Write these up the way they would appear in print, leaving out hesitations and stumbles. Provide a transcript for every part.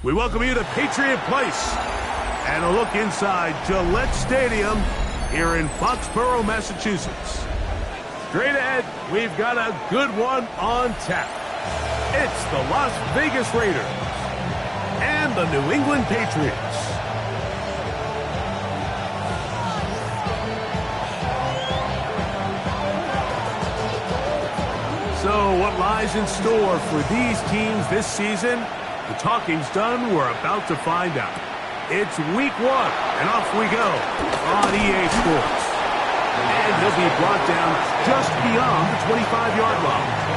We welcome you to Patriot Place and a look inside Gillette Stadium here in Foxborough, Massachusetts. Straight ahead, we've got a good one on tap. It's the Las Vegas Raiders and the New England Patriots. So what lies in store for these teams this season? The talking's done. We're about to find out. It's week 1, and off we go on EA Sports. And he'll be brought down just beyond the 25-yard line.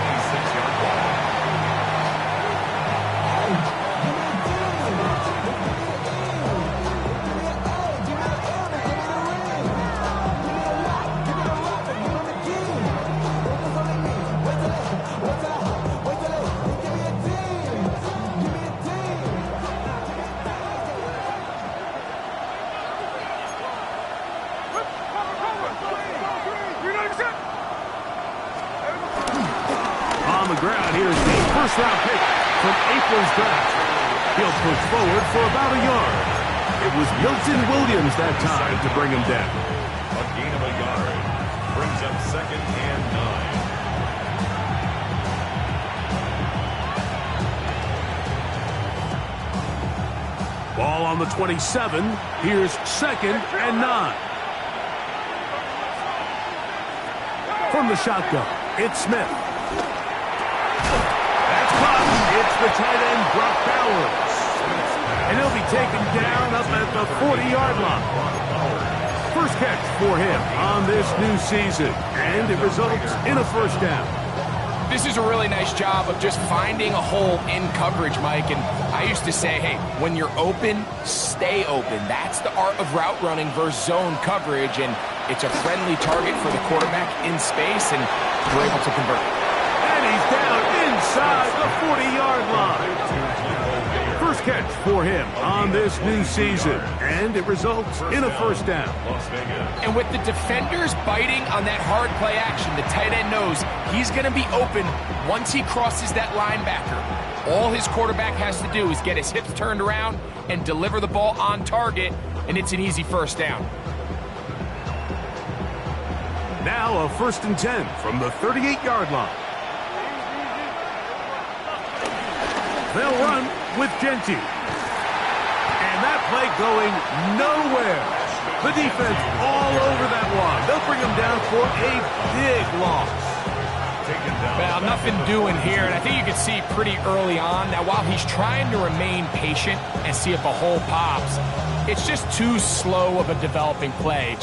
First-round pick from April's draft. He'll push forward for about a yard. It was Milton Williams that time to bring him down. A gain of a yard brings up 2nd and 9. Ball on the 27. Here's 2nd and 9. From the shotgun, it's Smith. It's the tight end, Brock Bowers. And he'll be taken down up at the 40-yard line. First catch for him on this new season, and it results in a first down. This is a really nice job of just finding a hole in coverage, Mike. And I used to say, hey, when you're open, stay open. That's the art of route running versus zone coverage, and it's a friendly target for the quarterback in space, and we're able to convert. And he's down inside the 40-yard line. First catch for him on this new season, and it results in a first down. And with the defenders biting on that hard play action, the tight end knows he's going to be open once he crosses that linebacker. All his quarterback has to do is get his hips turned around and deliver the ball on target, and it's an easy first down. Now a 1st and 10 from the 38-yard line. They'll run with Genty. And that play going nowhere. The defense all over that one. They'll bring him down for a big loss. Well, nothing doing here, and I think you can see pretty early on. Now, while he's trying to remain patient and see if a hole pops, it's just too slow of a developing play.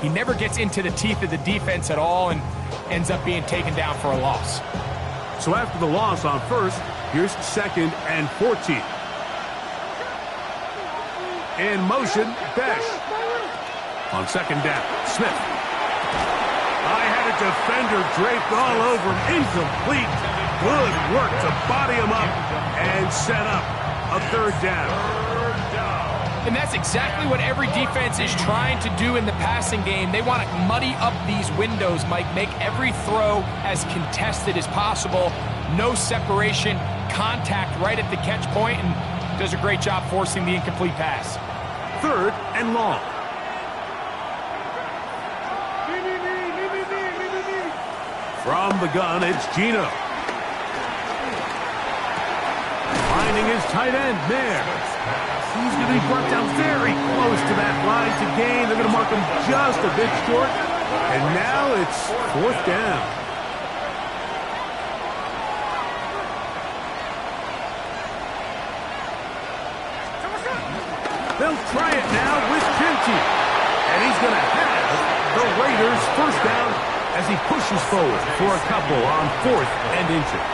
He never gets into the teeth of the defense at all and ends up being taken down for a loss. So after the loss on first, here's 2nd and 14. In motion, Besh. On 2nd down, Smith. I had a defender draped all over him. Incomplete. Good work to body him up and set up a 3rd down. And that's exactly what every defense is trying to do in the passing game. They want to muddy up these windows, Mike, make every throw as contested as possible. No separation, contact right at the catch point, and does a great job forcing the incomplete pass. 3rd and long. From the gun, it's Gino. Finding his tight end, Mayer. He's going to be brought down very close to that line to gain. They're going to mark him just a bit short. And now it's 4th down. They'll try it now with Genty. And he's going to have the Raiders first down as he pushes forward for a couple on 4th and inches.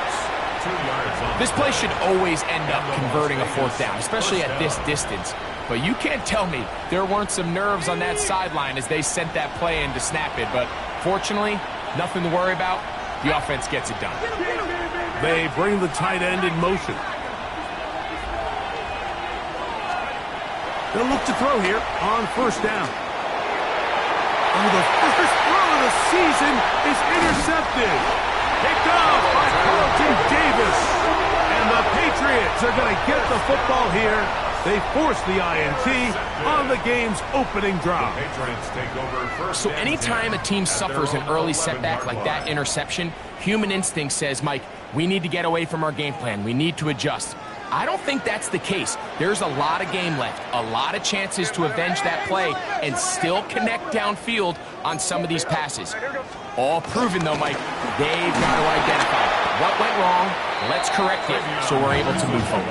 This play should always end up converting a 4th down, especially at this distance. But you can't tell me there weren't some nerves on that sideline as they sent that play in to snap it. But fortunately, nothing to worry about. The offense gets it done. They bring the tight end in motion. They'll look to throw here on 1st down. Oh, the first throw of the season is intercepted. Picked off by Carlton Davis. And the Patriots are going to get the football here. They force the INT on the game's opening drive. So anytime a team suffers an early setback like that interception, human instinct says, Mike, we need to get away from our game plan. We need to adjust. I don't think that's the case. There's a lot of game left, a lot of chances to avenge that play and still connect downfield on some of these passes. All proven, though, Mike. They've got to identify what went wrong. Let's correct it so we're able to move forward.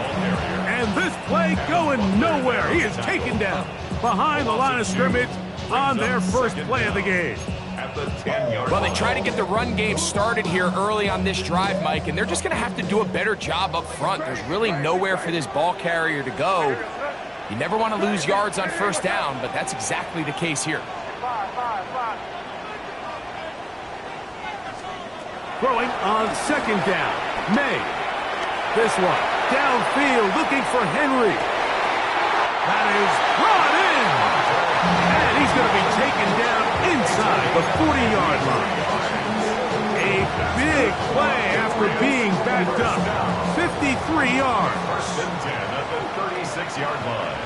And this play going nowhere. He is taken down behind the line of scrimmage on their first play of the game. Well, they try to get the run game started here early on this drive, Mike, and they're just going to have to do a better job up front. There's really nowhere for this ball carrier to go. You never want to lose yards on first down, but that's exactly the case here. Throwing on second down. May. This one downfield looking for Henry. That is brought in. And he's going to be taken down inside the 40-yard line. A big play after being backed up. 53 yards. First and 10 at the 36-yard line.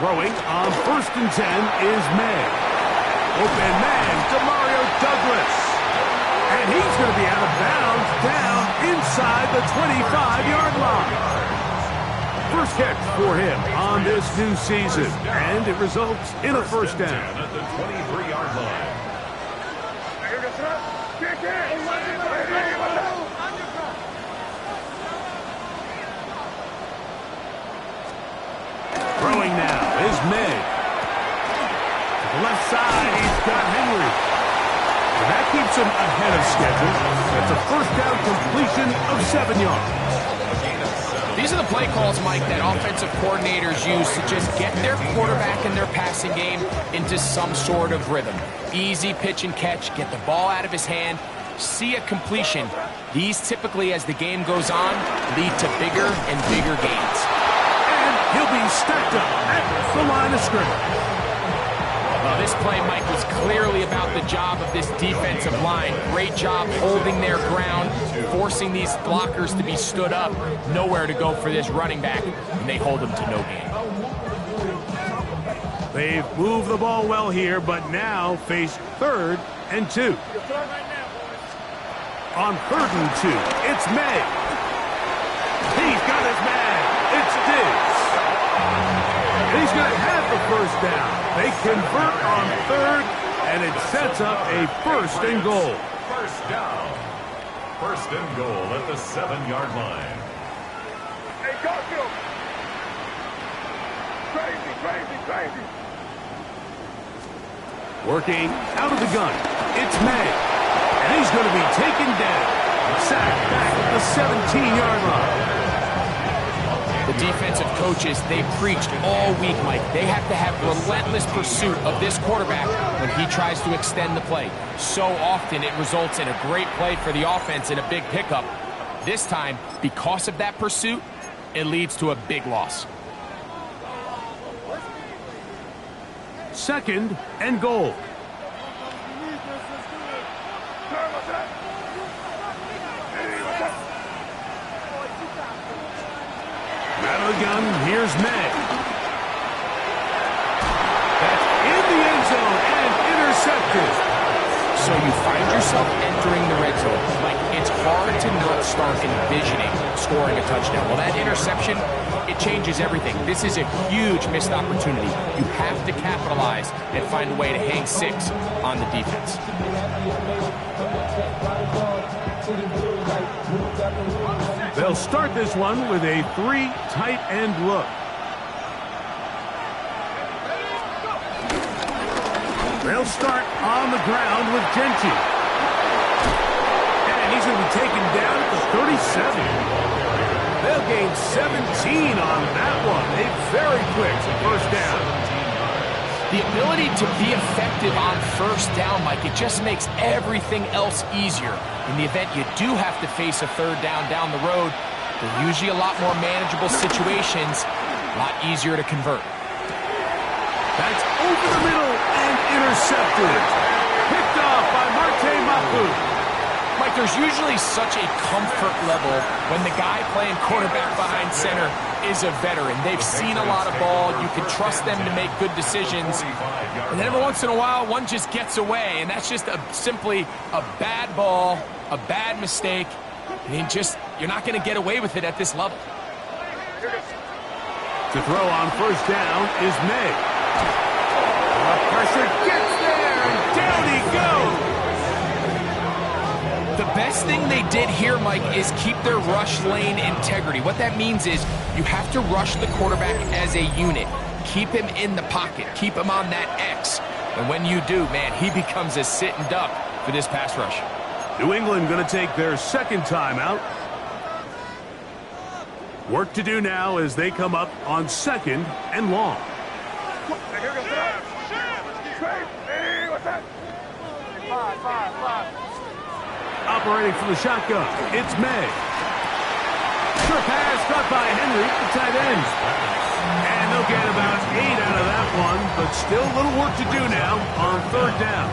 Throwing on first and 10 is May. Open man, Demario Douglas. And he's going to be out of bounds down inside the 25-yard line. First catch for him on this new season. And it results in a first down. At the 23-yard line. Throwing now is May. To the left side, he's got Henry. And that keeps him ahead of schedule. That's a first down completion of 7 yards. These are the play calls, Mike, that offensive coordinators use to just get their quarterback and their passing game into some sort of rhythm. Easy pitch and catch, get the ball out of his hand, see a completion. These typically, as the game goes on, lead to bigger and bigger gains. He'll be stacked up at the line of scrimmage. Well, this play, Mike, was clearly about the job of this defensive line. Great job holding their ground, forcing these blockers to be stood up. Nowhere to go for this running back, and they hold him to no gain. They've moved the ball well here, but now face 3rd and 2. On 3rd and 2, it's May. He's got his man. It's Diggs. He's going to have the first down. They convert on 3rd, and it sets up a first and goal. First down. First and goal at the 7-yard line. Hey, Garfield. Crazy. Working out of the gun. It's May. And he's going to be taken down. Sacked back at the 17-yard line. The defensive coaches, they preached all week, Mike. They have to have relentless pursuit of this quarterback when he tries to extend the play. So often it results in a great play for the offense and a big pickup. This time, because of that pursuit, it leads to a big loss. 2nd and goal. Out of the gun, here's May. That's in the end zone and intercepted. So you find yourself entering the red zone. Like, it's hard to not start envisioning scoring a touchdown. Well, that interception, it changes everything. This is a huge missed opportunity. You have to capitalize and find a way to hang 6 on the defense. They'll start this one with a 3 tight end look. They'll start on the ground with Genty. And he's going to be taken down at the 37. They'll gain 17 on that one. A very quick first down. The ability to be effective on first down, Mike, it just makes everything else easier. In the event you do have to face a 3rd down the road, they're usually a lot more manageable situations. A lot easier to convert. That's over the middle and intercepted. Picked off by Marte Mapu. Mike, there's usually such a comfort level when the guy playing quarterback behind center is a veteran. They've seen a lot of ball. You can trust them to make good decisions. And then every once in a while, one just gets away, and that's just simply a bad ball, a bad mistake. I mean, you're not going to get away with it at this level. To throw on first down is May. The pressure gets there, and down he goes. The best thing they did here, Mike, is keep their rush lane integrity. What that means is you have to rush the quarterback as a unit. Keep him in the pocket. Keep him on that X. And when you do, man, he becomes a sitting duck for this pass rush. New England going to take their second timeout. Work to do now as they come up on 2nd and long. Operating from the shotgun, it's May. Sure pass caught by Henry, the tight end. And they'll get about 8 out of that one, but still a little work to do now on 3rd down.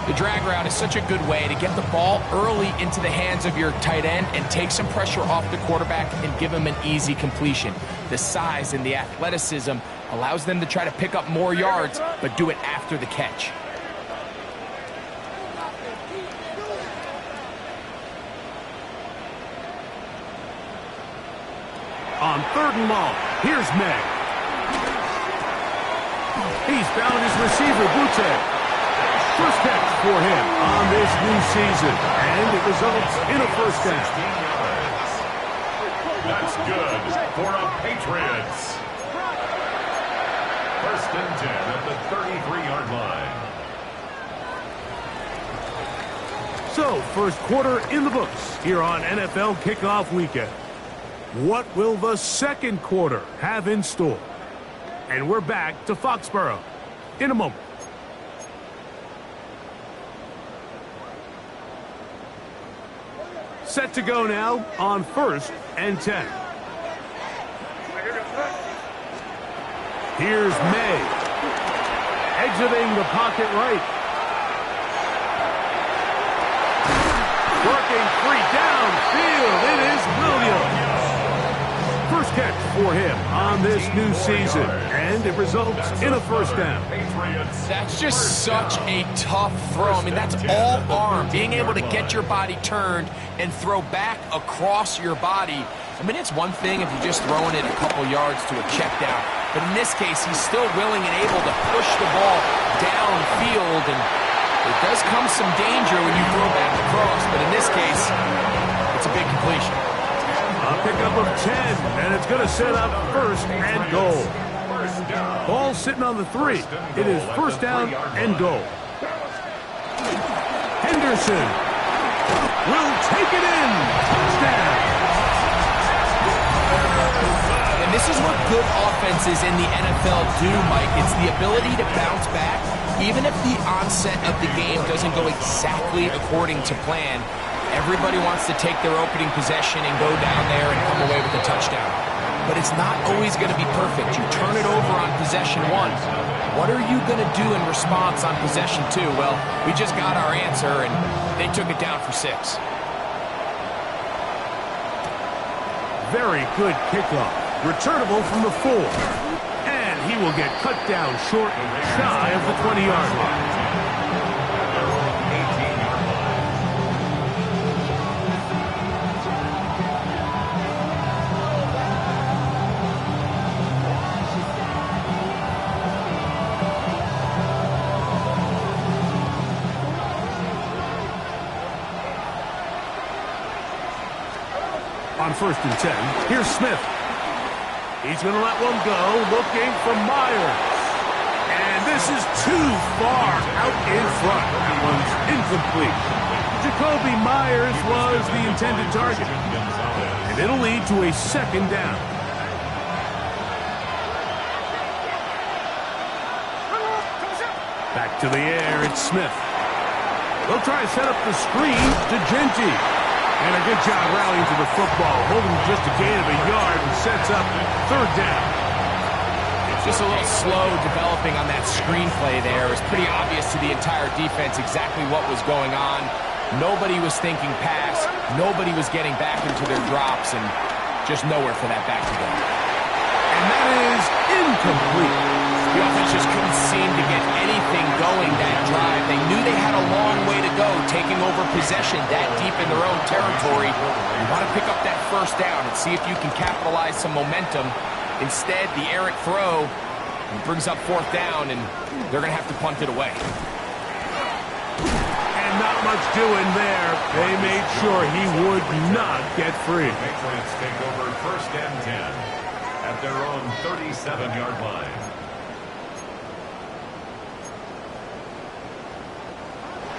The drag route is such a good way to get the ball early into the hands of your tight end and take some pressure off the quarterback and give him an easy completion. The size and the athleticism allows them to try to pick up more yards, but do it after the catch. On 3rd and long, here's May. He's found his receiver, Butte. First catch for him on this new season, and it results in a first down. That's good for a Patriots. 1st and 10 at the 33-yard line. So, first quarter in the books here on NFL Kickoff Weekend. What will the second quarter have in store? And we're back to Foxborough in a moment. Set to go now on 1st and 10. Here's May. Exiting the pocket right. Working free downfield. It is Williams. First catch for him on this new season, and it results in a first down. That's just such a tough throw. I mean, that's all arm. Being able to get your body turned and throw back across your body. I mean, it's one thing if you're just throwing it a couple yards to a check down. But in this case, he's still willing and able to push the ball downfield. And it does come some danger when you throw back across. But in this case, it's a big completion. A pickup of 10, and it's going to set up 1st and goal. Ball sitting on the 3. It is 1st down and goal. Henderson will take it in. Touchdown. And this is what good offenses in the NFL do, Mike. It's the ability to bounce back, even if the onset of the game doesn't go exactly according to plan. Everybody wants to take their opening possession and go down there and come away with a touchdown. But it's not always going to be perfect. You turn it over on possession 1. What are you going to do in response on possession 2? Well, we just got our answer, and they took it down for 6. Very good kickoff. Returnable from the 4. And he will get cut down short, shy of the 20-yard line. On 1st and 10, here's Smith. He's going to let one go, looking for Myers. And this is too far out in front. That one's incomplete. Jacoby Myers was the intended target. And it'll lead to a 2nd down. Back to the air, it's Smith. They'll try to set up the screen to Genty. And a good job rallying to the football, holding just a gain of a yard and sets up third down. Just a little slow developing on that screenplay there. It was pretty obvious to the entire defense exactly what was going on. Nobody was thinking pass. Nobody was getting back into their drops, and just nowhere for that back to go. And that is incomplete. The offense just couldn't seem to get anything going that drive. They knew they had a long way to go, taking over possession that deep in their own territory. You want to pick up that first down and see if you can capitalize some momentum. Instead, the errant throw brings up fourth down, and they're going to have to punt it away. And not much doing there. They made sure he would not get free. Patriots take over first and 10 at their own 37-yard line.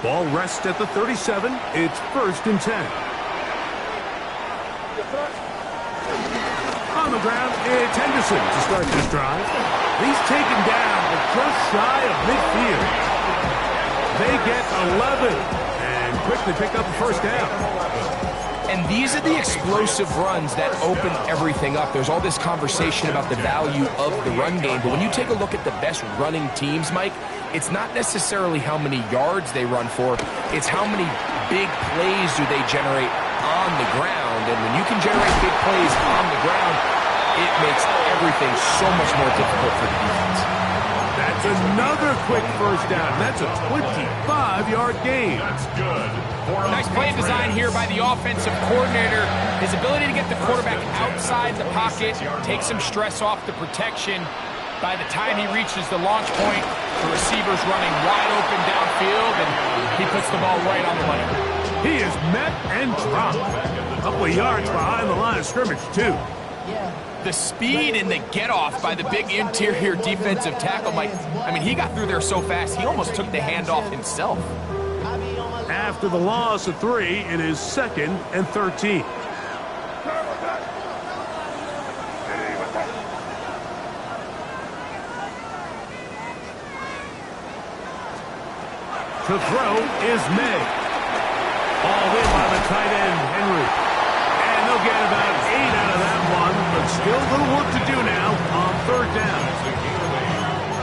Ball rests at the 37. It's first and 10. On the ground, it's Henderson to start this drive. He's taken down but just shy of midfield. They get 11 and quickly pick up the first down. And these are the explosive runs that open everything up. There's all this conversation about the value of the run game, but when you take a look at the best running teams, Mike, it's not necessarily how many yards they run for, it's how many big plays do they generate on the ground. And when you can generate big plays on the ground, it makes everything so much more difficult for the defense. That's another quick first down. That's a 25-yard gain. That's good. Nice play design here by the offensive coordinator. His ability to get the quarterback outside the pocket, take some stress off the protection. By the time he reaches the launch point, the receiver's running wide open downfield, and he puts the ball right on the money. He is met and dropped. A couple of yards behind the line of scrimmage, too. The speed and the get-off by the big interior defensive tackle, Mike. I mean, he got through there so fast, he almost took the handoff himself. After the loss of 3, it is second and 13. To throw is May. Ball in by the tight end, Henry. And they'll get about 8 out of that one, but still a little work to do now on third down.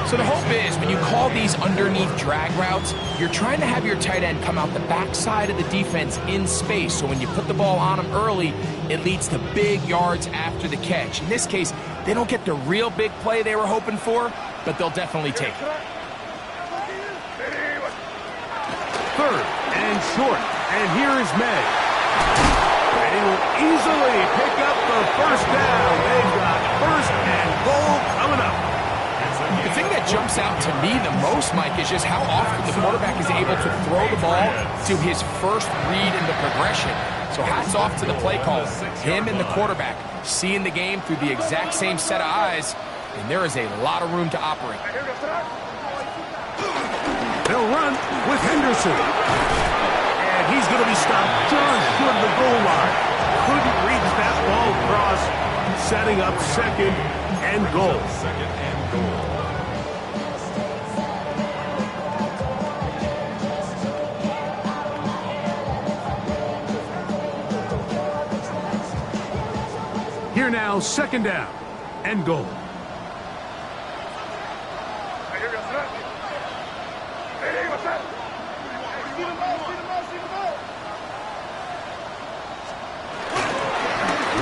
So the hope is when you call these underneath drag routes, you're trying to have your tight end come out the backside of the defense in space. So when you put the ball on him early, it leads to big yards after the catch. In this case, they don't get the real big play they were hoping for, but they'll definitely take it. Third and short, and here is May. And he will easily pick up the first down. They've got first and goal coming up. The thing that jumps out to me the most, Mike, is just how often the quarterback is able to throw the ball to his first read in the progression. So hats off to the play call. Him and the quarterback seeing the game through the exact same set of eyes, and there is a lot of room to operate. They'll run with Henderson. And he's going to be stopped just short of the goal line. Couldn't reach that ball across, setting up second and goal. Second and goal. Here now, second down and goal.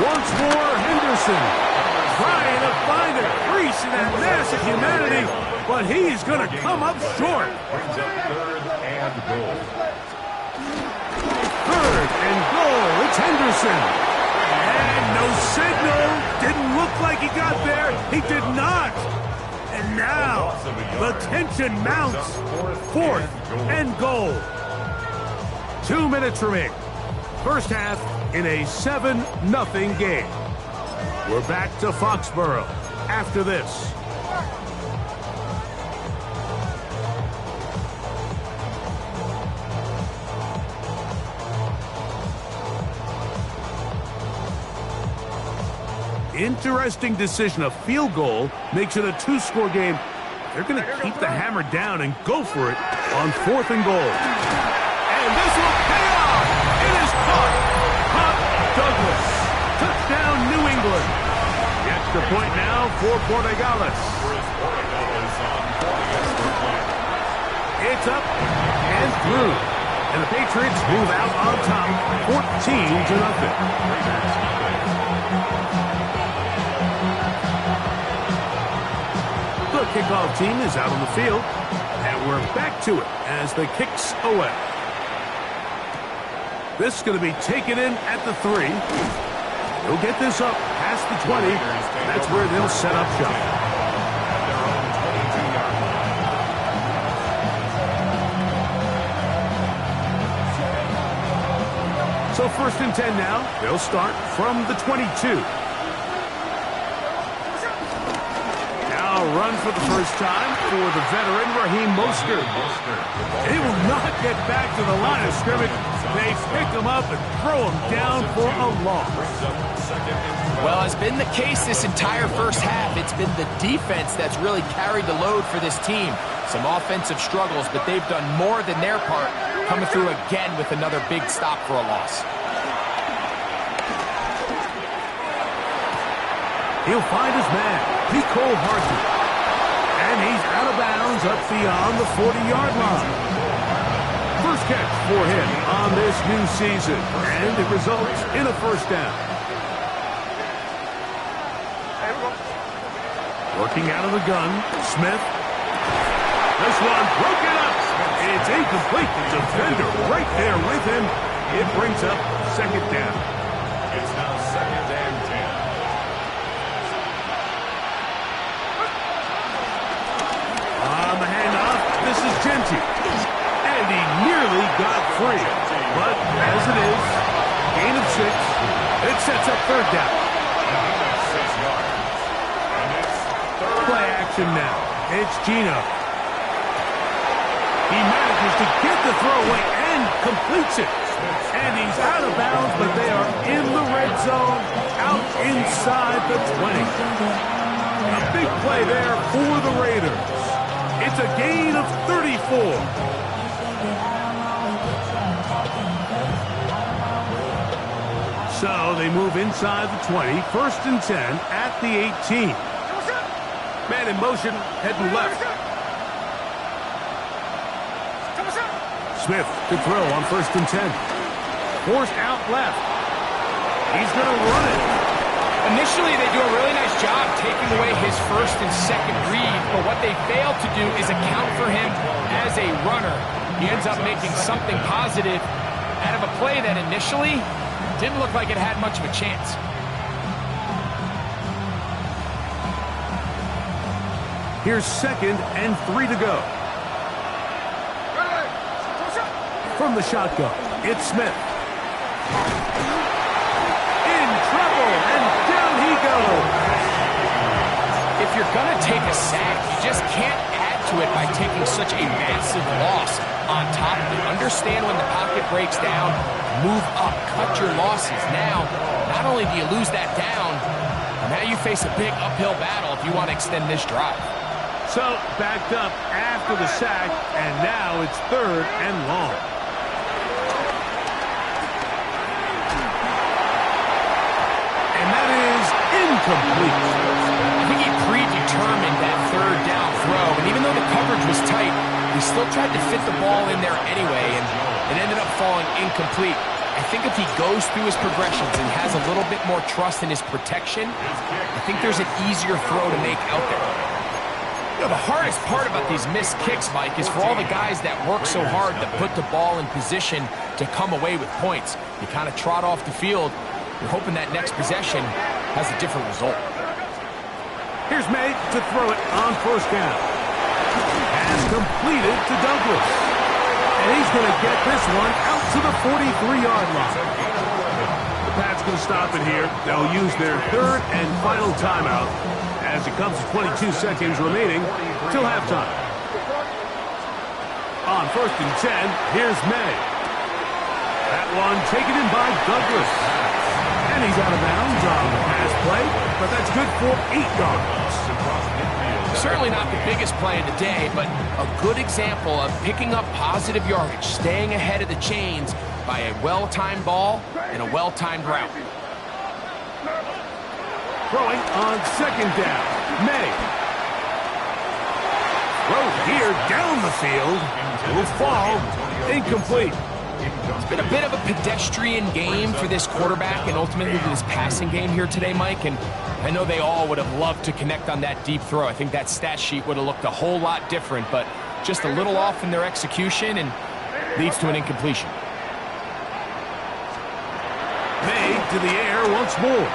Once more, Henderson trying to find a crease in that mass of humanity, but he's going to come up short. Brings up third and goal. Third and goal, it's Henderson. And no signal, didn't look like he got there, he did not. And now, the tension mounts. Fourth and goal. 2 minutes remaining. First half in a 7-0 game. We're back to Foxborough after this. Interesting decision. A field goal makes it a 2-score game. They're going to keep the hammer down and go for it on 4th and goal. And this will pay off. It is caught. Extra point now for Portugalles. It's up and through. And the Patriots move out on top, 14-0. The kickoff team is out on the field, and we're back to it as the kicks away. This is going to be taken in at the 3. He'll get this up past the 20. That's where they'll set up shop. So 1st and 10 now. They'll start from the 22. Now run for the first time for the veteran Raheem Mostert. He will not get back to the line of scrimmage. They pick him up and throw him down for a loss. Well, it's been the case this entire first half. It's been the defense that's really carried the load for this team. Some offensive struggles, but they've done more than their part, coming through again with another big stop for a loss. He'll find his man, Mecole Hardman. And he's out of bounds up beyond the 40-yard line. First catch for him on this new season, and it results in a first down. Working out of the gun, Smith. This one broken up. It's incomplete. The defender right there with him. It brings up 2nd down. It's now 2nd and 10. On the handoff, this is Genty. And he nearly got free. But as it is, gain of 6. It sets up 3rd down. 6 yards. And it's 3rd. Play action now. It's Geno. He manages to get the throw away and completes it. And he's out of bounds, but they are in the red zone, out inside the 20. A big play there for the Raiders. It's a gain of 34. So they move inside the 20, 1st and 10 at the 18. Man in motion, heading left. Smith to throw on 1st and 10. Forced out left. He's going to run it. Initially, they do a really nice job taking away his 1st and 2nd read, but what they fail to do is account for him as a runner. He ends up making something positive out of a play that initially didn't look like it had much of a chance. Here's 2nd and 3 to go. From the shotgun, it's Smith. In trouble, and down he goes. If you're going to take a sack, you just can't add to it by taking such a massive loss on top of it. Understand when the pocket breaks down, move up, cut your losses. Now, not only do you lose that down, but now you face a big uphill battle if you want to extend this drive. So, backed up after the sack, and now it's 3rd and long. And that is incomplete. I think he predetermined that 3rd down throw, and even though the coverage was tight, he still tried to fit the ball in there anyway, and it ended up falling incomplete. I think if he goes through his progressions and has a little bit more trust in his protection, I think there's an easier throw to make out there. You know, the hardest part about these missed kicks, Mike, is for all the guys that work so hard to put the ball in position to come away with points. You kind of trot off the field. You're hoping that next possession has a different result. Here's May to throw it on 1st down. Has completed to Douglas. And he's going to get this one out to the 43-yard line. The Pats going to stop it here. They'll use their 3rd and final timeout as it comes to 22 seconds remaining till halftime. On 1st and 10, here's May. That one taken in by Douglas. And he's out of bounds on the pass play, but that's good for 8 yards. Certainly not the biggest play of the day, but a good example of picking up positive yardage, staying ahead of the chains by a well-timed ball and a well-timed route. Throwing on second down. May. Throw here down the field. Will fall. Incomplete. It's been a bit of a pedestrian game for this quarterback and ultimately this passing game here today, Mike. And I know they all would have loved to connect on that deep throw. I think that stat sheet would have looked a whole lot different, but just a little off in their execution and leads to an incompletion. May to the air once more.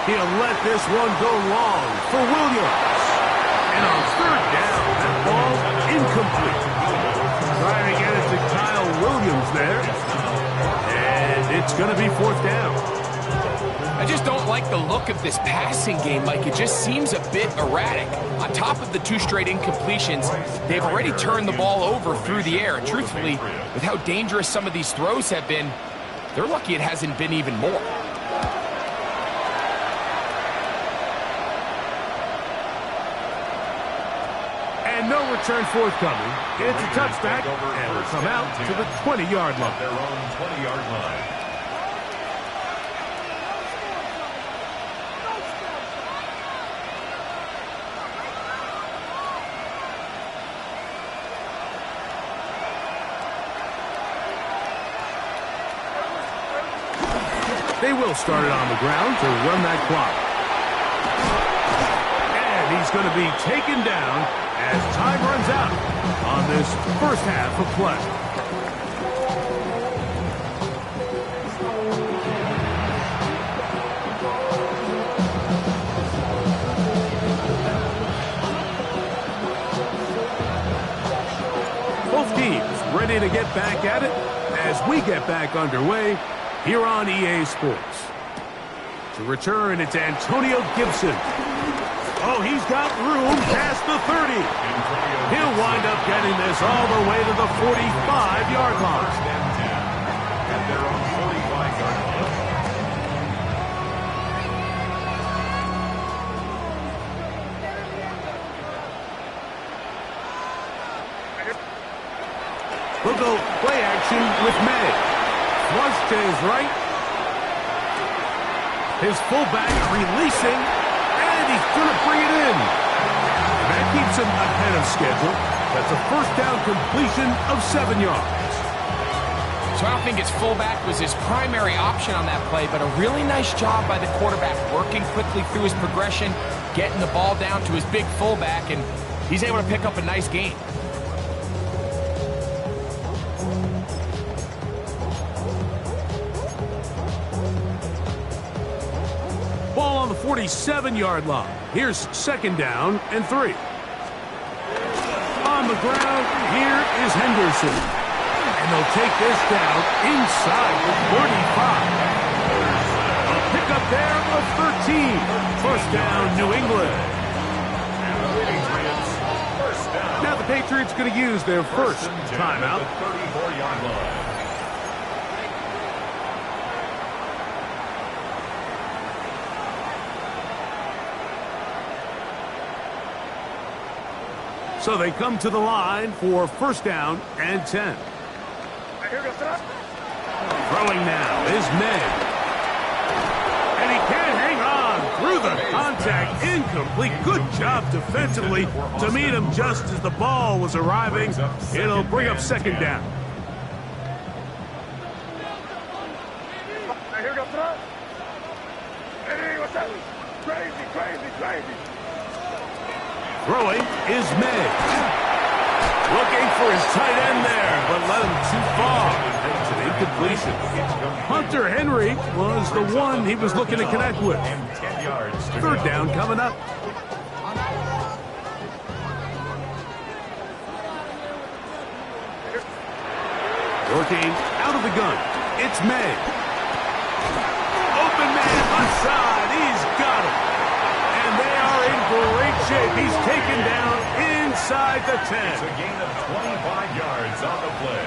He'll let this one go long for Williams. And on third down, that ball incomplete. Trying to get it to Kyle Williams there. And it's going to be fourth down. I just don't like the look of this passing game, Mike. It just seems a bit erratic. On top of the 2 straight incompletions, they've already turned the ball over through the air. And truthfully, with how dangerous some of these throws have been, they're lucky it hasn't been even more. And no return forthcoming. It's a touchback, and will come out to the 20-yard line. Their own 20-yard line. They will start it on the ground to run that clock. And he's going to be taken down as time runs out on this first half of play. Both teams ready to get back at it as we get back underway here on EA Sports. To return, it's Antonio Gibson. Oh, he's got room past the 30. He'll wind up getting this all the way to the 45-yard line. First and 10 at their own 45-yard line. We'll go play action with May. Flush to his right. His fullback releasing, and he's going to bring it in. That keeps him ahead of schedule. That's a first down completion of 7 yards. So I don't think his fullback was his primary option on that play, but a really nice job by the quarterback working quickly through his progression, getting the ball down to his big fullback, and he's able to pick up a nice gain. Ball on the 47-yard line. Here's second down and 3. On the ground, here is Henderson. And they'll take this down inside the 35. A pickup there of 13. First down, New England. Now the Patriots going to use their first timeout. 34-yard line. So they come to the line for first down and 10. Throwing now is May. And he can't hang on through the contact. Incomplete. Good job defensively to meet him just as the ball was arriving. It'll bring up second down. Here goes the Hey, what's that? Crazy. Throwing is May. Looking for his tight end there, but let him too far. It's an incompletion. Hunter Henry was the one he was looking to connect with. And 10 yards to Third go. down coming up. Working out of the gun. It's May. Open man left side. He's got him. And they are in great shape. He's taken down inside the 10. It's a gain of 25 yards on the play.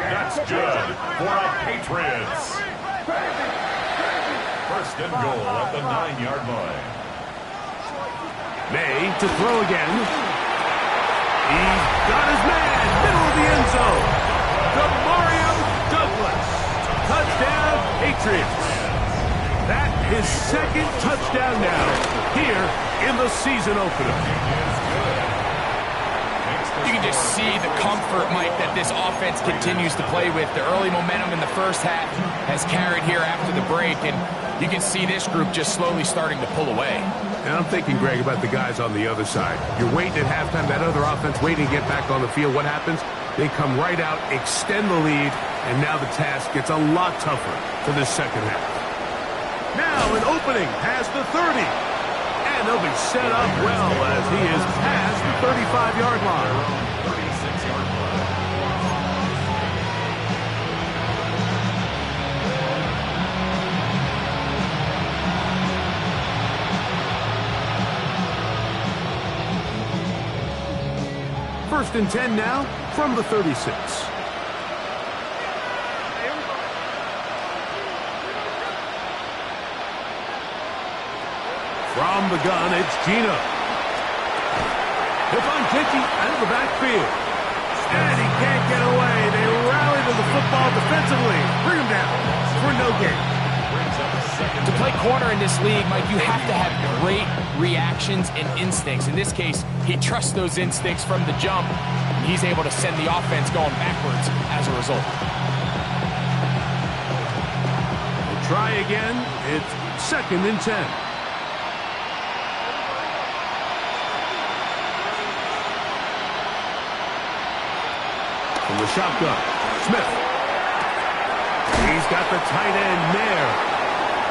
That's good for our Patriots. First and goal at the 9-yard line. May to throw again. He's got his man. Middle of the end zone. Mario Douglas. Touchdown, Patriots. That his second touchdown now here in the season opener. You can just see the comfort, Mike, that this offense continues to play with. The early momentum in the first half has carried here after the break, and you can see this group just slowly starting to pull away. And I'm thinking, Greg, about the guys on the other side. You're waiting at halftime, that other offense waiting to get back on the field. What happens? They come right out, extend the lead, and now the task gets a lot tougher for this second half. Now an opening past the 30. And they'll be set up well as he is past the 35-yard line. 36-yard line. First and 10 now from the 36. From the gun, it's Gino. He'll find Kenji out of the backfield. And he can't get away. They rally to the football defensively. Bring him down for no gain. To play corner in this league, Mike, you have to have great reactions and instincts. In this case, he trusts those instincts from the jump. He's able to send the offense going backwards as a result. We'll try again. It's second and 10. From the shotgun, Smith. He's got the tight end there.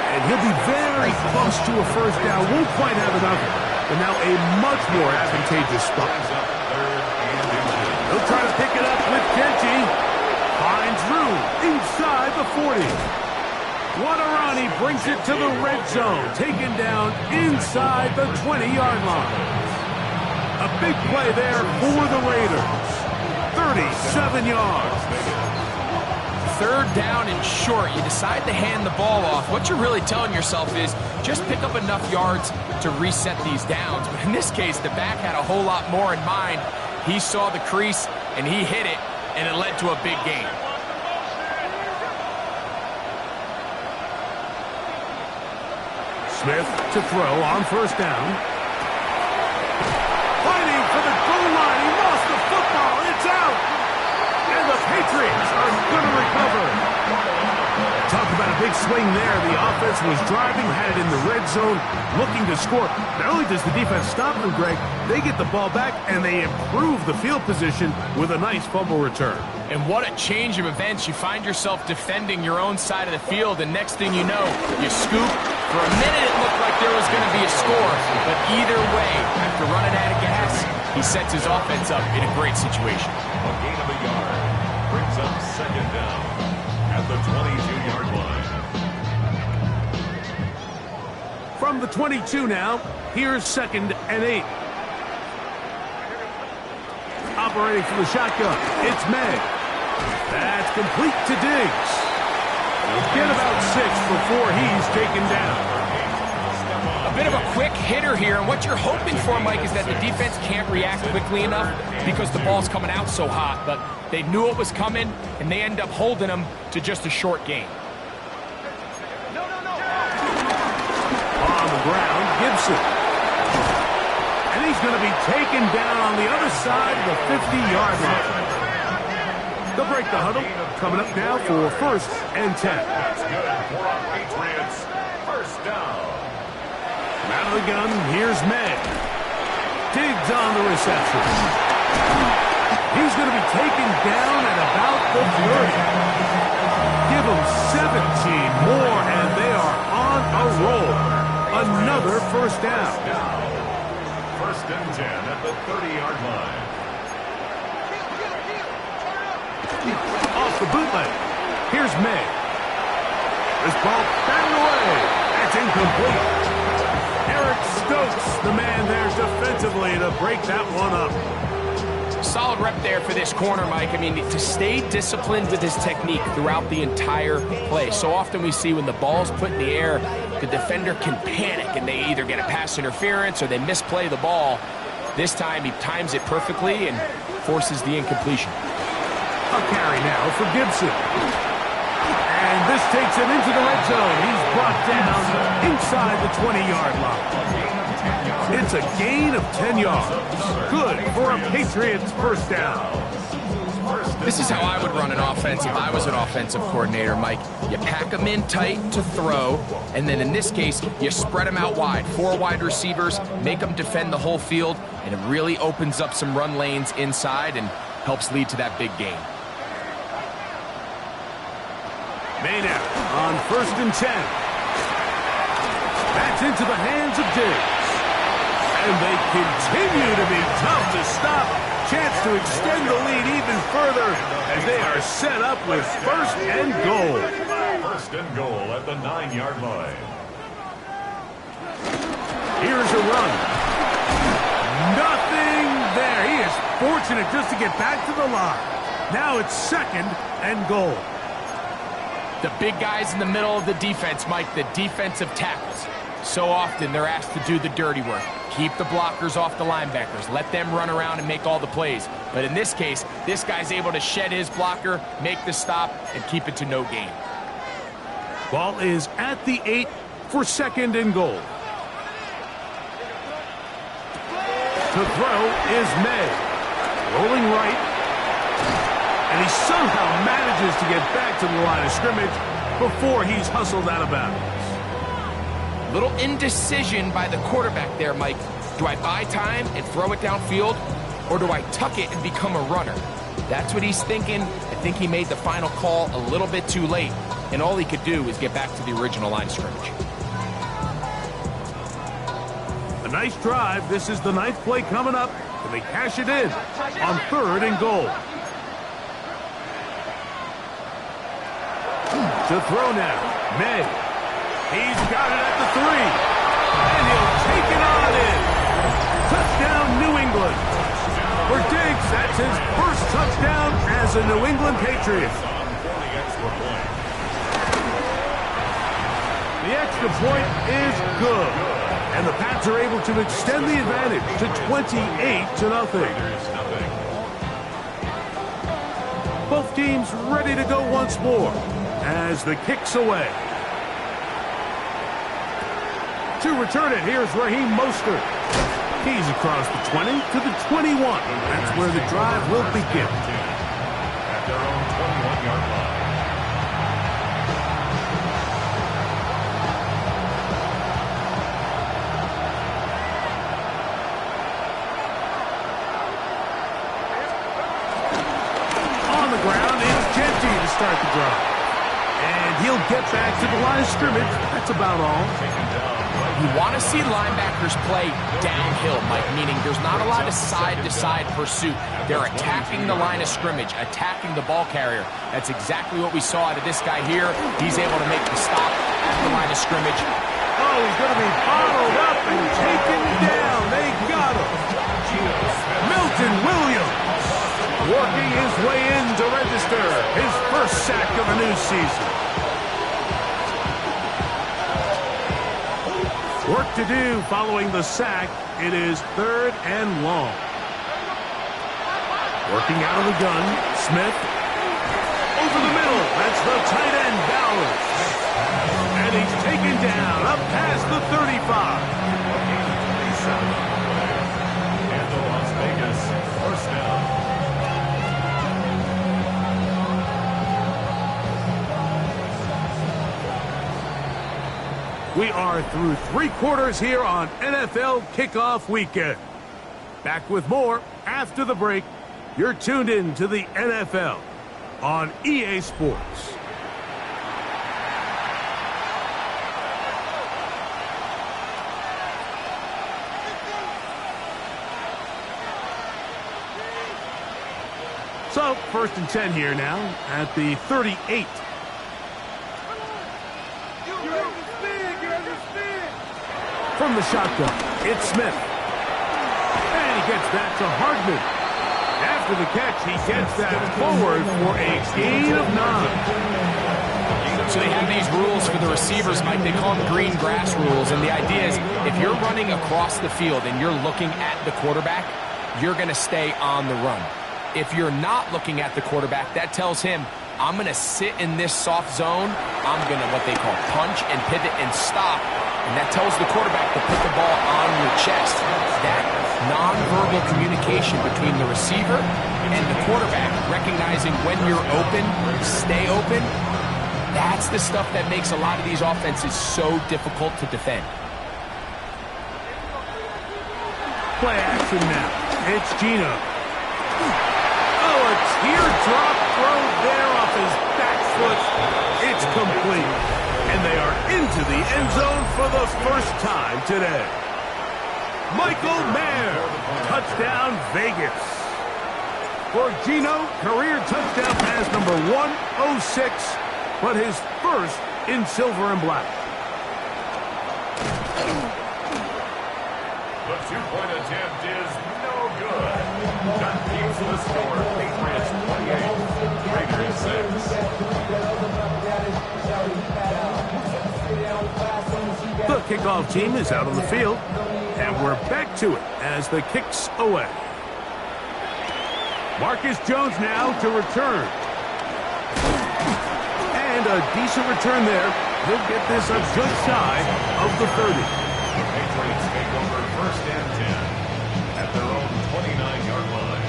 And he'll be very close to a first down. Won't quite have enough, but now a much more advantageous spot. He'll try to pick it up with Kenji. Finds room inside the 40. Guarani brings it to the red zone. Taken down inside the 20-yard line. A big play there for the Raiders. 37 yards. Third down and short. You decide to hand the ball off. What you're really telling yourself is just pick up enough yards to reset these downs. But in this case, the back had a whole lot more in mind. He saw the crease, and he hit it, and it led to a big gain. Smith to throw on first down. Fighting for the goal line. He lost the football. It's out. And the Patriots are going to recover. Talk about a big swing there. The offense was driving, had it in the red zone, looking to score. Not only does the defense stop them, Greg, they get the ball back, and they improve the field position with a nice fumble return. And what a change of events. You find yourself defending your own side of the field, and next thing you know, you scoop. For a minute, it looked like there was going to be a score, but either way, after running out of gas, he sets his offense up in a great situation. A gain of a yard brings up second down at the 22-yard line. From the 22 now, here's second and 8. Operating from the shotgun, it's May. That's complete to Diggs. He'll get about 6 before he's taken down. A bit of a quick hitter here, and what you're hoping for, Mike, is that the defense can't react quickly enough because the ball's coming out so hot, but they knew it was coming, and they end up holding him to just a short gain. On the ground, Gibson. And he's going to be taken down on the other side of the 50-yard line. They'll break the huddle. Coming up now for first and 10. That's good for our Patriots. First down. Out of the gun, here's May. Diggs on the reception. He's going to be taken down at about the 30. Give them 17 more, and they are on a roll. Another first down. First and 10 at the 30-yard line. Off the bootleg. Here's May. This ball batted away. That's incomplete. Eric Stokes, the man there defensively to break that one up. Solid rep there for this corner, Mike. I mean, to stay disciplined with his technique throughout the entire play. So often we see when the ball's put in the air, the defender can panic and they either get a pass interference or they misplay the ball. This time he times it perfectly and forces the incompletion. A carry now for Gibson. And this takes him into the red zone. He's brought down inside the 20-yard line. It's a gain of 10 yards. Good for a Patriots first down. This is how I would run an offense if I was an offensive coordinator, Mike. You pack them in tight to throw, and then in this case, you spread them out wide. 4 wide receivers, make them defend the whole field, and it really opens up some run lanes inside and helps lead to that big gain. Maynard on 1st and 10. That's into the hands of Diggs. And they continue to be tough to stop. Chance to extend the lead even further as they are set up with 1st and goal. 1st and goal at the 9-yard line. Here's a run. Nothing there. He is fortunate just to get back to the line. Now it's 2nd and goal. The big guys in the middle of the defense, Mike, the defensive tackles. So often they're asked to do the dirty work. Keep the blockers off the linebackers. Let them run around and make all the plays. But in this case, this guy's able to shed his blocker, make the stop, and keep it to no gain. Ball is at the 8 for 2nd and goal. To throw is May. Rolling right. And he somehow manages to get back to the line of scrimmage before he's hustled out of bounds. Little indecision by the quarterback there, Mike. Do I buy time and throw it downfield, or do I tuck it and become a runner? That's what he's thinking. I think he made the final call a little bit too late, and all he could do was get back to the original line of scrimmage. A nice drive. This is the 9th play coming up, and they cash it in on 3rd and goal. To throw now, May. He's got it at the 3, and he'll take it on in. Touchdown, New England. For Diggs, that's his first touchdown as a New England Patriot. The extra point is good, and the Pats are able to extend the advantage to 28-0. Both teams ready to go once more as the kick's away. To return it, here's Raheem Mostert. He's across the 20 to the 21. That's where the drive will begin. At their own 21-yard line. On the ground, it's Jeanty to start the drive. And he'll get back to the line of scrimmage. That's about all. You want to see linebackers play downhill, Mike, meaning there's not a lot of side-to-side pursuit. They're attacking the line of scrimmage, attacking the ball carrier. That's exactly what we saw out of this guy here. He's able to make the stop at the line of scrimmage. Oh, he's going to be bottled up and taken down. They got him. Milton Williams working his way in to register his first sack of the new season. Work to do following the sack. It is 3rd and long. Working out of the gun, Smith. Over the middle, that's the tight end, Bowers. And he's taken down up past the 35. And the Las Vegas first down. We are through 3 quarters here on NFL Kickoff Weekend. Back with more after the break. You're tuned in to the NFL on EA Sports. So, 1st and 10 here now at the 38. From the shotgun, it's Smith. And he gets that to Hardman. After the catch, he gets that forward for a gain of 9. So they have these rules for the receivers, Mike. They call them green grass rules. And the idea is if you're running across the field and you're looking at the quarterback, you're going to stay on the run. If you're not looking at the quarterback, that tells him I'm going to sit in this soft zone. I'm going to what they call punch and pivot and stop. And that tells the quarterback to put the ball on your chest. That nonverbal communication between the receiver and the quarterback, recognizing when you're open, stay open, that's the stuff that makes a lot of these offenses so difficult to defend. Play action now. It's Geno. Oh, a teardrop throw there off his back foot. It's complete. And they are into the end zone for the first time today. Michael Mayer, touchdown Vegas. For Geno, career touchdown pass number 106, but his first in silver and black. The two-point attempt is no good. That keeps the score. Patriots 28, Raiders 6. The kickoff team is out on the field, and we're back to it as the kick's away. Marcus Jones now to return. And a decent return there. He'll get this a good shy of the 30. The Patriots take over first and 10 at their own 29-yard line.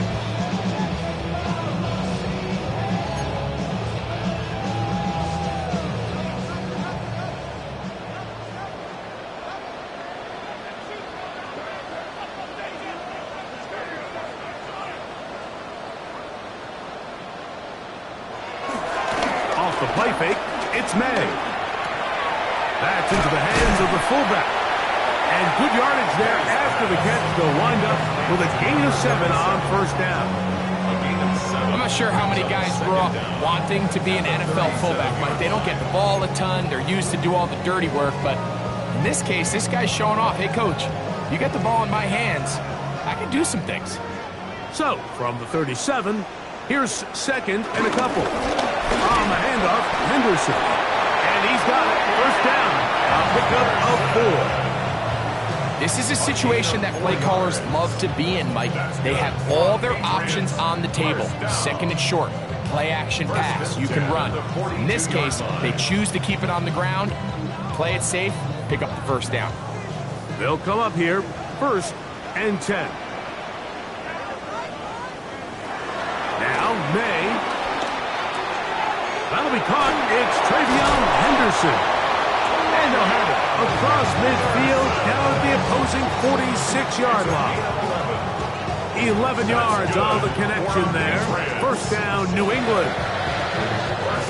Off the play fake, it's May. That's into the hands of the fullback. And good yardage there after the catch. They'll wind up with a gain of 7 on first down. I'm not sure how many guys grew up wanting to be an NFL fullback, Mike. They don't get the ball a ton. They're used to do all the dirty work. But in this case, this guy's showing off. Hey, coach, you get the ball in my hands. I can do some things. So, from the 37, here's second and a couple. On the handoff, Henderson. And he's got it. First down. A pickup of 4. This is a situation that play callers love to be in, Mike. They have all their options on the table. Second and short, play action pass, you can run. In this case, they choose to keep it on the ground, play it safe, pick up the first down. They'll come up here, first and 10. Now, May. That'll be caught. It's Travion Henderson. And they'll have it across midfield, down at the opposing 46-yard line. 11 yards on the connection there. First down, New England.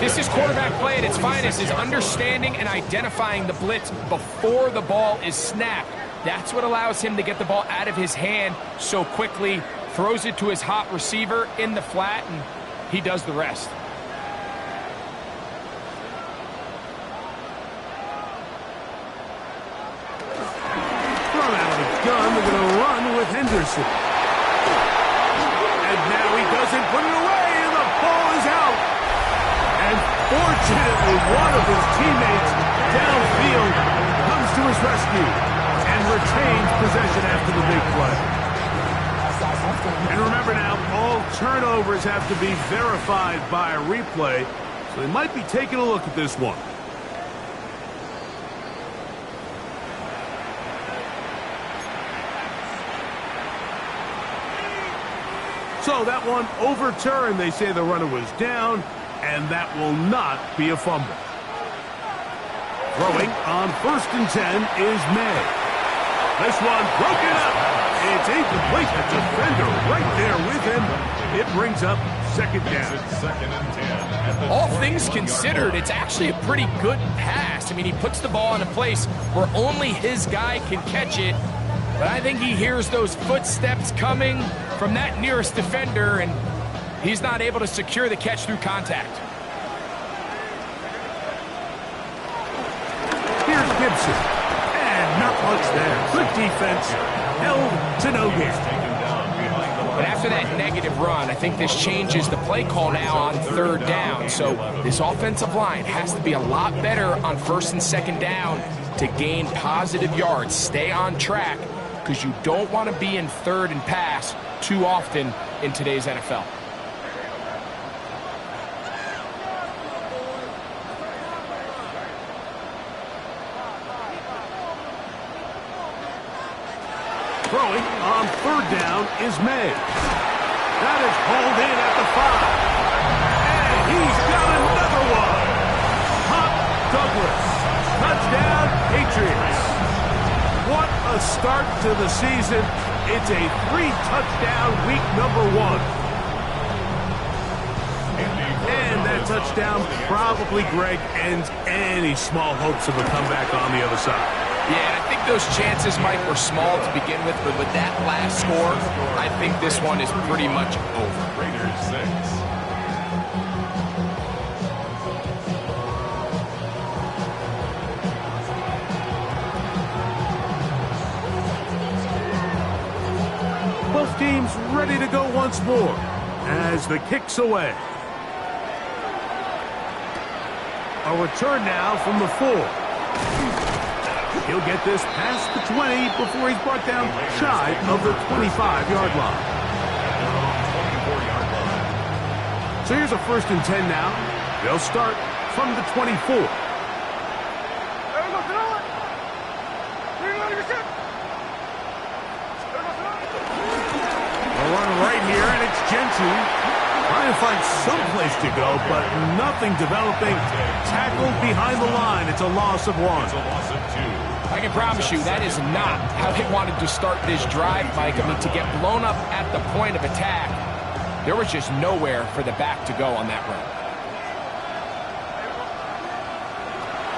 This is quarterback play at its finest, is understanding and identifying the blitz before the ball is snapped. That's what allows him to get the ball out of his hand so quickly, throws it to his hot receiver in the flat, and he does the rest. They're going to run with Henderson. And now he doesn't put it away, and the ball is out. And fortunately, one of his teammates downfield comes to his rescue and retains possession after the big play. And remember now, all turnovers have to be verified by a replay, so they might be taking a look at this one. So that one overturned. They say the runner was down, and that will not be a fumble. Throwing on first and 10 is May. This one broken up. It's incomplete. The defender right there with him. It brings up second down. Second and 10. All things considered, it's actually a pretty good pass. I mean, he puts the ball in a place where only his guy can catch it. But I think he hears those footsteps coming from that nearest defender, and he's not able to secure the catch through contact. Here's Gibson. And not much there. Good defense. Held to no gain. But after that negative run, I think this changes the play call now on third down. So this offensive line has to be a lot better on first and second down to gain positive yards. Stay on track, because you don't want to be in third and pass too often in today's NFL. Throwing on third down is May. That is hauled in at the 5. And he's got another one. Pop Douglas. Touchdown, Patriots. What a start to the season. It's a 3-touchdown week number 1. And that touchdown probably, Greg, ends any small hopes of a comeback on the other side. Yeah, I think those chances, Mike, were small to begin with, but with that last score, I think this one is pretty much over. Raiders 6. Both teams ready to go once more as the kick's away. A return now from the 4. He'll get this past the 20 before he's brought down shy of the 25-yard line. So here's a 1st and 10 now. They'll start from the 24. A run right here, and it's Gentry. Trying to find some place to go, but nothing developing. Tackled behind the line. It's a loss of 1. It's a loss of 2. I can promise you that is not how they wanted to start this drive, Mike. I mean, to get blown up at the point of attack, there was just nowhere for the back to go on that run.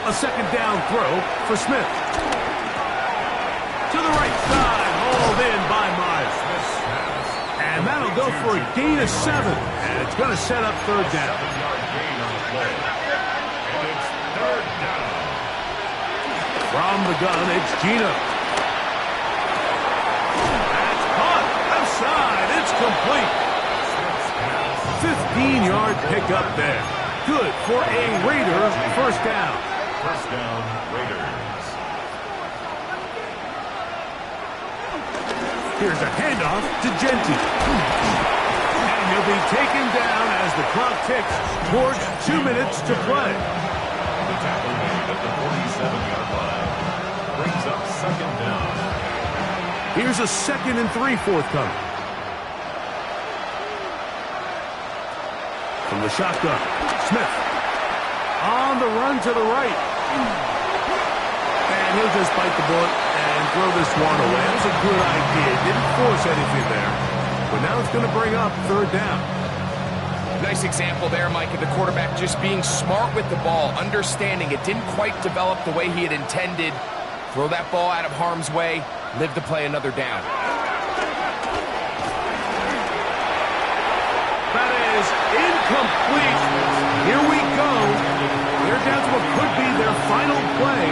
A 2nd down throw for Smith. To the right side, hauled in by Myers. And that'll go for a gain of 7. And it's going to set up 3rd down. 7-yard gain on the play. And it's 3rd down. From the gun, it's Gino. That's caught. Outside. It's complete. 15-yard pickup there. Good for a Raider 1st down. 1st down, Raiders. Here's a handoff to Gentry. And he'll be taken down as the clock ticks towards 2 minutes to play. The tackle made at the 47-yard line. Brings up 2nd down. Here's a 2nd and 3 forthcoming. From the shotgun, Smith. On the run to the right. And he'll just bite the bullet and throw this one away. That was a good idea. Didn't force anything there. But now it's going to bring up 3rd down. Nice example there, Mike, of the quarterback just being smart with the ball, understanding it didn't quite develop the way he had intended. Throw that ball out of harm's way, live to play another down. That is incomplete. Here we go. They're down to what could be their final play.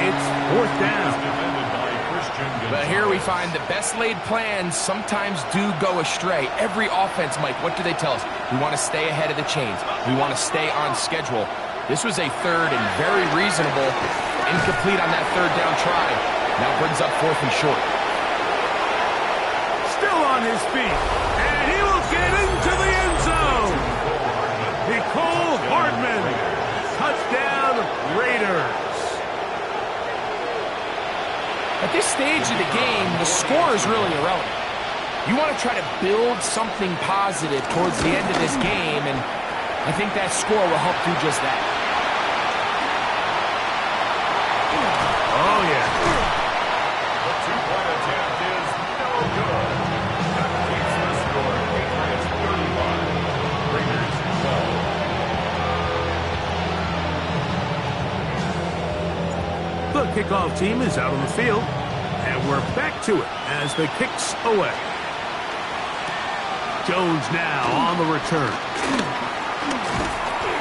It's 4th down. But here we find the best laid plans sometimes do go astray. Every offense, Mike, what do they tell us? We want to stay ahead of the chains. We want to stay on schedule. This was a 3rd and very reasonable. Incomplete on that 3rd down try. Now brings up 4th and short. Still on his feet. And he will get into the end zone. Nicole Hardman. Touchdown, Raiders. At this stage of the game, the score is really irrelevant. You want to try to build something positive towards the end of this game, and I think that score will help do just that. Oh, yeah. The 2-point attempt is no good. That keeps the score. Patriots 35. Raiders 12. The kickoff team is out on the field, and we're back to it as the kick's away. Jones now on the return.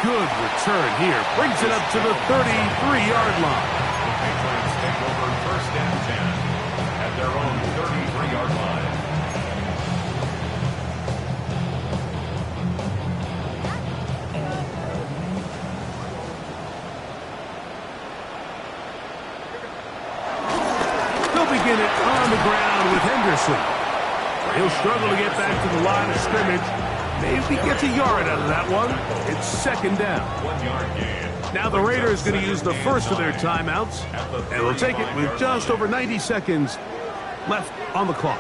Good return here. Brings it up to the 33-yard line. The Patriots take over 1st and 10 at their own 33-yard line. Begin it on the ground with Henderson. He'll struggle to get back to the line of scrimmage. Maybe gets a yard out of that one. It's 2nd down. 1-yard gain. Now the Raiders going to use the first of their timeouts, and will take it with just over 90 seconds left on the clock.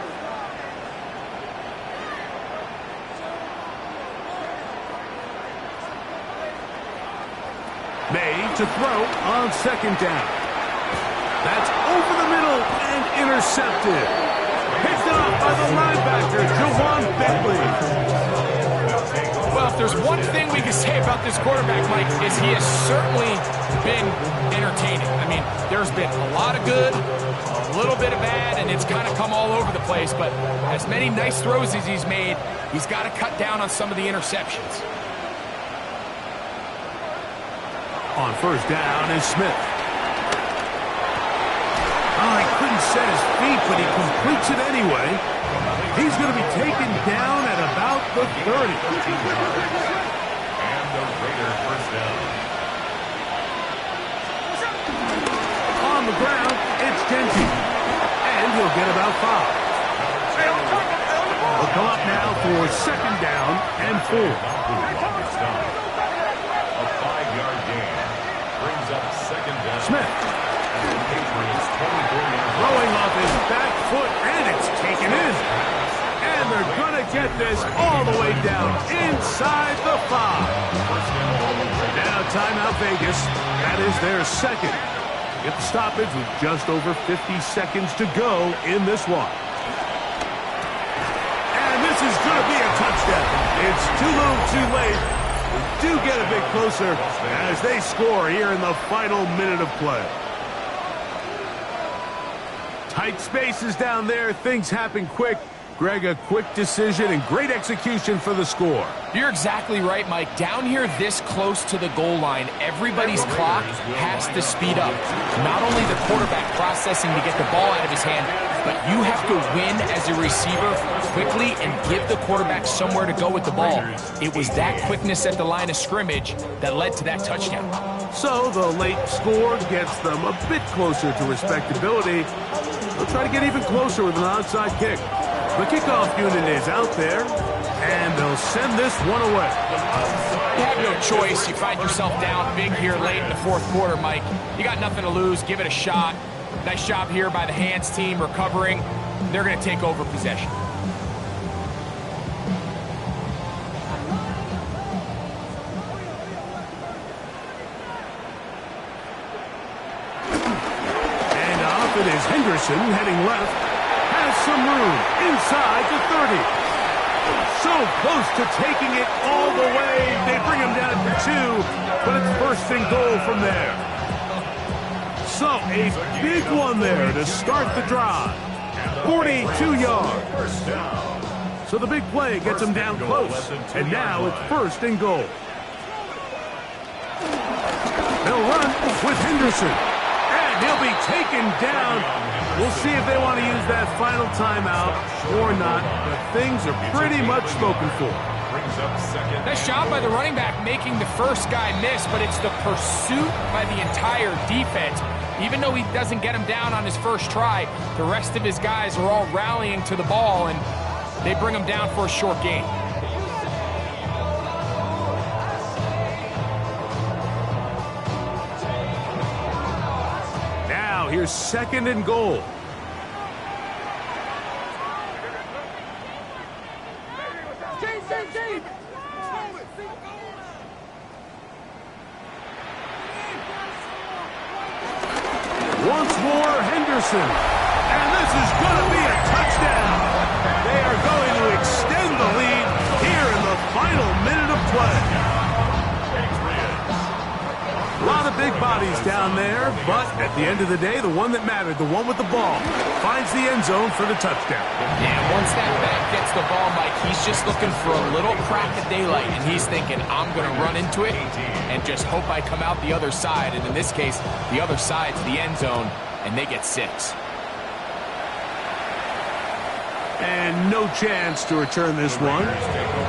May to throw on second down. That's over the middle and intercepted. Picked up by the linebacker, Ja'Whaun Bentley. Well, if there's one thing we can say about this quarterback, Mike, is he has certainly been entertaining. I mean, there's been a lot of good, a little bit of bad, and it's kind of come all over the place. But as many nice throws as he's made, he's got to cut down on some of the interceptions. On first down is Smith. Oh, he couldn't set his feet, but he completes it anyway. He's going to be taken down at about the 30. And the Raider first down. On the ground, it's Genty. And he'll get about 5. He'll come up now for second down and 4. A 5-yard gain brings up second down. Smith. And the Patriots 24 yards. Throwing off his back foot, and it's taken in. And they're going to get this all the way down inside the 5. Now timeout Vegas. That is their second. Get the stoppage with just over 50 seconds to go in this one. And this is going to be a touchdown. It's too little too late. We do get a bit closer as they score here in the final minute of play. Tight spaces down there. Things happen quick. Greg, a quick decision and great execution for the score. You're exactly right, Mike. Down here this close to the goal line, everybody's clock has to speed up. Not only the quarterback processing to get the ball out of his hand, but you have to win as a receiver quickly and give the quarterback somewhere to go with the ball. It was that quickness at the line of scrimmage that led to that touchdown. So the late score gets them a bit closer to respectability. They'll try to get even closer with an onside kick. The kickoff unit is out there, and they'll send this one away. You have no choice. You find yourself down big here late in the fourth quarter, Mike. You got nothing to lose. Give it a shot. Nice job here by the hands team recovering. They're going to take over possession. And off it is Henderson heading left. Has some room inside the 30. So close to taking it all the way. They bring him down for 2, but it's first and goal from there. So a big one there to start the drive. 42 yards. So the big play gets him down close. And now it's first and goal. They'll run with Henderson. And he'll be taken down. We'll see if they want to use that final timeout or not, but things are pretty much spoken for. Nice job by the running back making the first guy miss, but it's the pursuit by the entire defense. Even though he doesn't get him down on his first try, the rest of his guys are all rallying to the ball, and they bring him down for a short gain. Here's second and goal. Once more, Henderson. And this is going to be a touchdown. They are going to extend the lead here in the final minute of play. A lot of big bodies down there, but at the end of the day, the one that mattered, the one with the ball, finds the end zone for the touchdown. Yeah, once that back gets the ball, Mike, he's just looking for a little crack of daylight, and he's thinking, I'm going to run into it and just hope I come out the other side. And in this case, the other side's the end zone, and they get 6. And no chance to return this one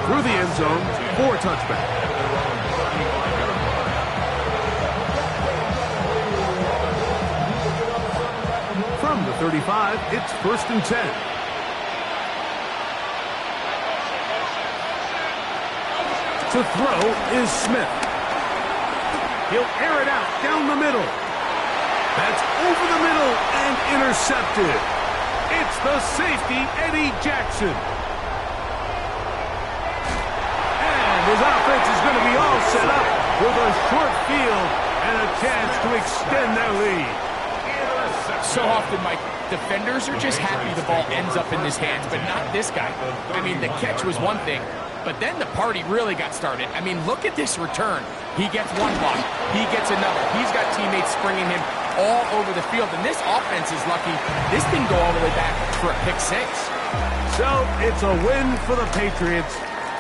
through the end zone for a touchback. From the 35, it's first and 10. To throw is Smith. He'll air it out down the middle. That's over the middle and intercepted. It's the safety, Eddie Jackson. And his offense is going to be all set up with a short field and a chance to extend their lead. So often, Mike, defenders are just happy the ball ends up in his hands, but not this guy. I mean, the catch was one thing, but then the party really got started. I mean, look at this return. He gets one block. He gets another. He's got teammates springing him all over the field, and this offense is lucky this didn't go all the way back for a pick six. So it's a win for the Patriots.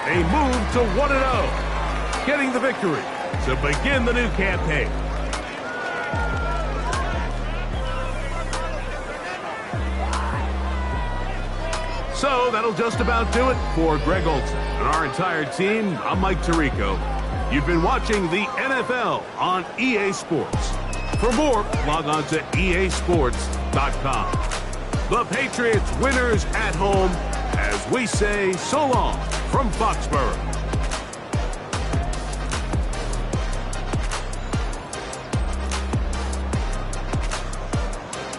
They move to 1-0, getting the victory to begin the new campaign. So that'll just about do it for Greg Olsen and our entire team. I'm Mike Tirico. You've been watching the NFL on EA Sports. For more, log on to easports.com. The Patriots winners at home as we say so long from Foxborough.